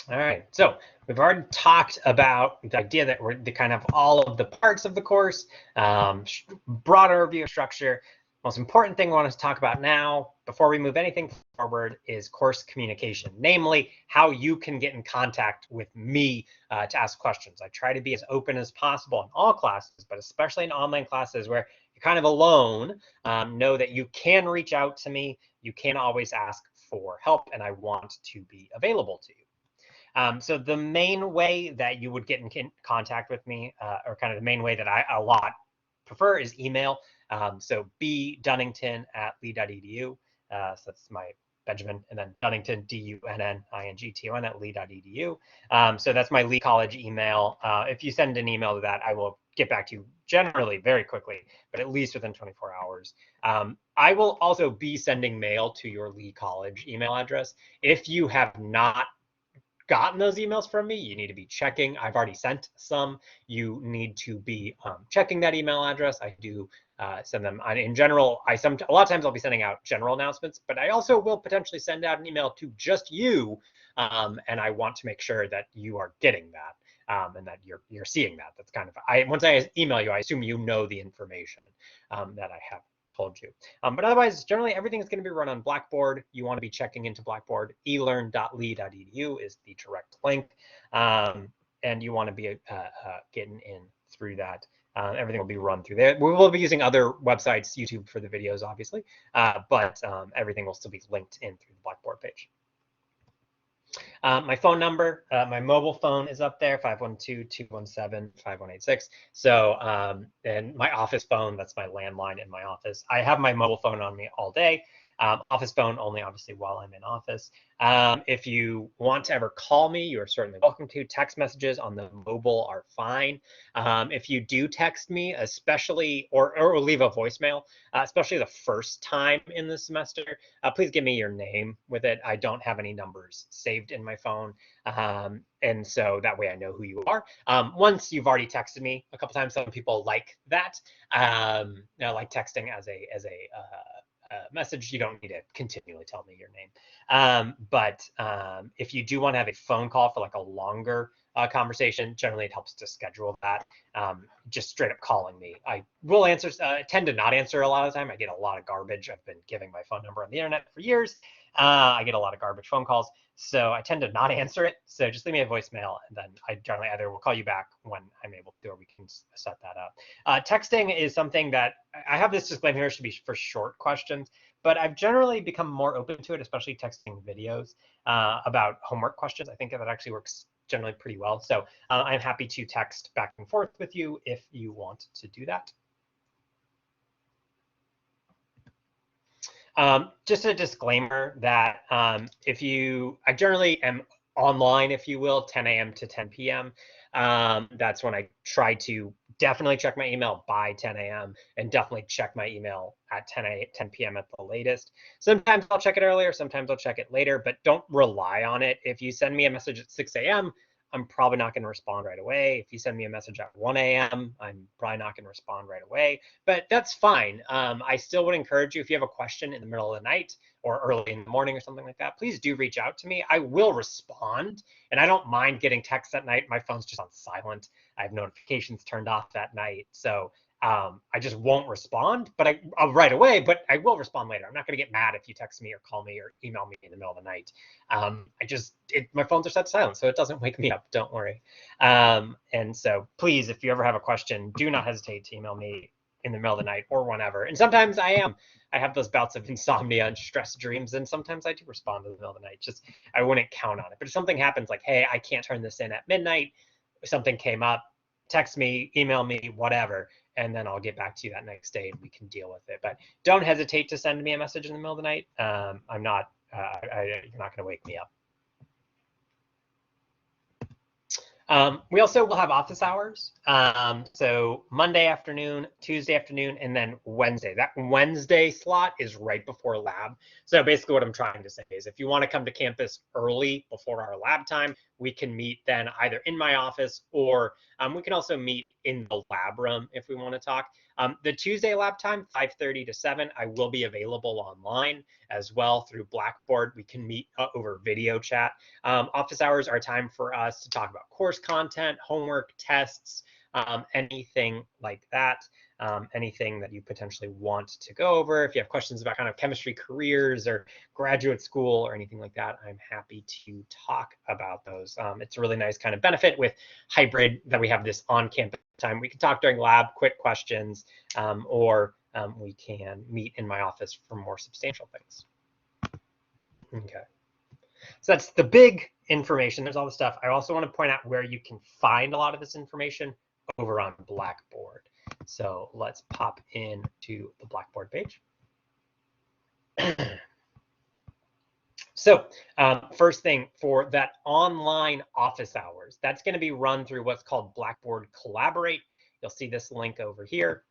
All right, so we've already talked about the idea that we're the kind of all of the parts of the course, broader review of structure. Most important thing we want to talk about now, before we move anything forward, is course communication, namely how you can get in contact with me to ask questions. I try to be as open as possible in all classes, but especially in online classes where you're kind of alone. Know that you can reach out to me. You can always ask for help, and I want to be available to you. So the main way that you would get in contact with me, or kind of the main way that I a lot prefer, is email. So bdunnington@lee.edu. So that's my Benjamin, and then Dunnington, Dunnington @lee.edu. So that's my Lee College email. If you send an email to that, I will get back to you generally very quickly, but at least within 24 hours. I will also be sending mail to your Lee College email address. If you have not gotten those emails from me, you need to be checking. I've already sent some. You need to be checking that email address. I do send them in general. A lot of times I'll be sending out general announcements, but I also will potentially send out an email to just you, and I want to make sure that you are getting that. And that you're seeing that. That's kind of once I email you, I assume you know the information that I have told you. But otherwise, generally everything is going to be run on Blackboard. You want to be checking into Blackboard. elearn.lee.edu is the direct link, and you want to be getting in through that. Everything will be run through there. We will be using other websites, YouTube for the videos, obviously, but everything will still be linked in through the Blackboard page. My phone number, my mobile phone is up there, 512-217-5186. So, and my office phone, that's my landline in my office. I have my mobile phone on me all day. Office phone only, obviously, while I'm in office. If you want to ever call me, you are certainly welcome to. Text messages on the mobile are fine. If you do text me, especially, or leave a voicemail, especially the first time in the semester, please give me your name with it. I don't have any numbers saved in my phone. And so that way I know who you are. Once you've already texted me a couple times, some people like that. Like texting as a message. You don't need to continually tell me your name. But if you do want to have a phone call for like a longer conversation, generally it helps to schedule that. Just straight up calling me. I will answer, tend to not answer a lot of the time. I get a lot of garbage. I've been giving my phone number on the internet for years. I get a lot of garbage phone calls, so I tend to not answer it. So just leave me a voicemail, and then I generally either will call you back when I'm able to, or we can set that up. Texting is something that I have this disclaimer here, should be for short questions, but I've generally become more open to it, especially texting videos about homework questions. I think that actually works generally pretty well. So I'm happy to text back and forth with you if you want to do that. Just a disclaimer that I generally am online, if you will, 10 a.m. to 10 p.m. That's when I try to definitely check my email by 10 a.m. and definitely check my email at 10 p.m. at the latest. Sometimes I'll check it earlier, sometimes I'll check it later, but don't rely on it. If you send me a message at 6 a.m., I'm probably not going to respond right away. If you send me a message at 1 a.m., I'm probably not going to respond right away, but that's fine. I still would encourage you, if you have a question in the middle of the night or early in the morning or something like that, please do reach out to me. I will respond, and I don't mind getting texts at night. My phone's just on silent. I have notifications turned off that night. So I just won't respond, but right away, but I will respond later. I'm not going to get mad if you text me or call me or email me in the middle of the night. My phones are set to silent, so it doesn't wake me up. Don't worry. And so please, if you ever have a question, do not hesitate to email me in the middle of the night or whenever. And sometimes I have those bouts of insomnia and stress dreams, and sometimes I do respond in the middle of the night. Just I wouldn't count on it. But if something happens like, hey, I can't turn this in at midnight, something came up, text me, email me, whatever, and then I'll get back to you that next day and we can deal with it. But don't hesitate to send me a message in the middle of the night. You're not going to wake me up. We also will have office hours. So Monday afternoon, Tuesday afternoon, and then Wednesday. That Wednesday slot is right before lab. So basically what I'm trying to say is if you want to come to campus early before our lab time, we can meet then either in my office or we can also meet in the lab room if we want to talk. The Tuesday lab time, 5:30 to 7, I will be available online as well through Blackboard. We can meet over video chat. Office hours are time for us to talk about course content, homework, tests, anything like that. Anything that you potentially want to go over. If you have questions about kind of chemistry careers or graduate school or anything like that, I'm happy to talk about those. It's a really nice kind of benefit with hybrid that we have this on-campus time. We can talk during lab, quick questions, or we can meet in my office for more substantial things. Okay. So that's the big information. There's all the stuff. I also want to point out where you can find a lot of this information over on Blackboard. So let's pop into the Blackboard page. So first thing, for that online office hours, that's going to be run through what's called Blackboard Collaborate. You'll see this link over here.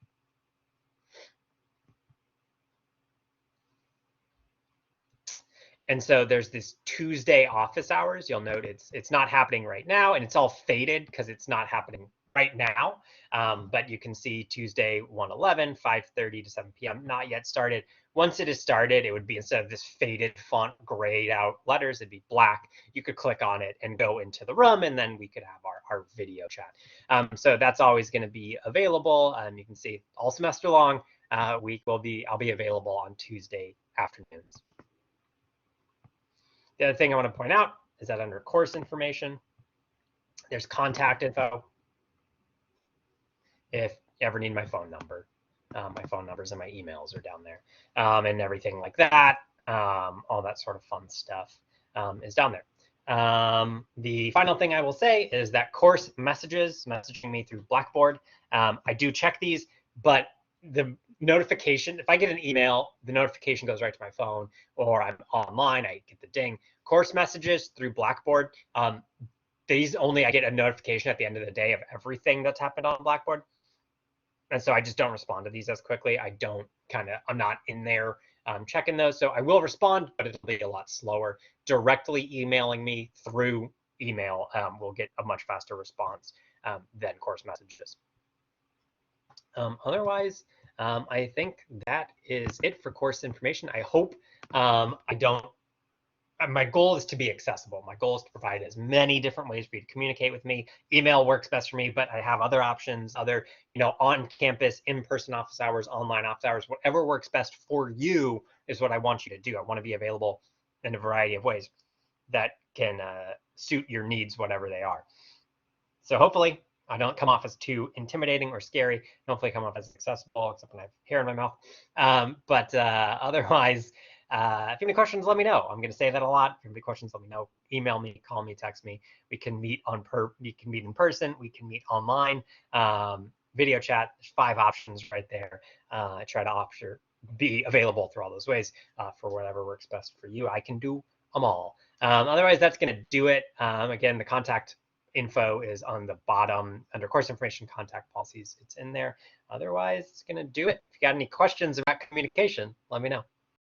And so there's this Tuesday office hours. You'll note it's not happening right now, and it's all faded because it's not happening right now. But you can see Tuesday 1/11, 5:30 to 7 p.m. not yet started. Once it is started, it would be, instead of this faded font grayed out letters, it'd be black. You could click on it and go into the room, and then we could have our video chat. So that's always going to be available. You can see all semester long. I'll be available on Tuesday afternoons. The other thing I want to point out is that under course information, there's contact info. If you ever need my phone number, my phone numbers and my emails are down there, and everything like that. All that sort of fun stuff is down there. The final thing I will say is that course messages, messaging me through Blackboard, I do check these, but the notification, if I get an email, the notification goes right to my phone, or I'm online, I get the ding. Course messages through Blackboard, these only, I get a notification at the end of the day of everything that's happened on Blackboard. And so I just don't respond to these as quickly. I'm not in there checking those. So I will respond, but it'll be a lot slower. Directly emailing me through email will get a much faster response than course messages. Otherwise, I think that is it for course information. I hope my goal is to be accessible. My goal is to provide as many different ways for you to communicate with me. Email works best for me, but I have other options, other, on-campus, in-person office hours, online office hours, whatever works best for you is what I want you to do. I want to be available in a variety of ways that can suit your needs, whatever they are. So hopefully I don't come off as too intimidating or scary. Hopefully I come off as accessible, except when I have hair in my mouth. Otherwise, if you have any questions, let me know. I'm going to say that a lot. If you have any questions, let me know. Email me, call me, text me. We can meet in person. We can meet online. Video chat. There's 5 options right there. I try to be available through all those ways for whatever works best for you. I can do them all. Otherwise, that's going to do it. Again, the contact info is on the bottom under course information, contact policies. It's in there. Otherwise, it's going to do it. If you got any questions about communication, let me know.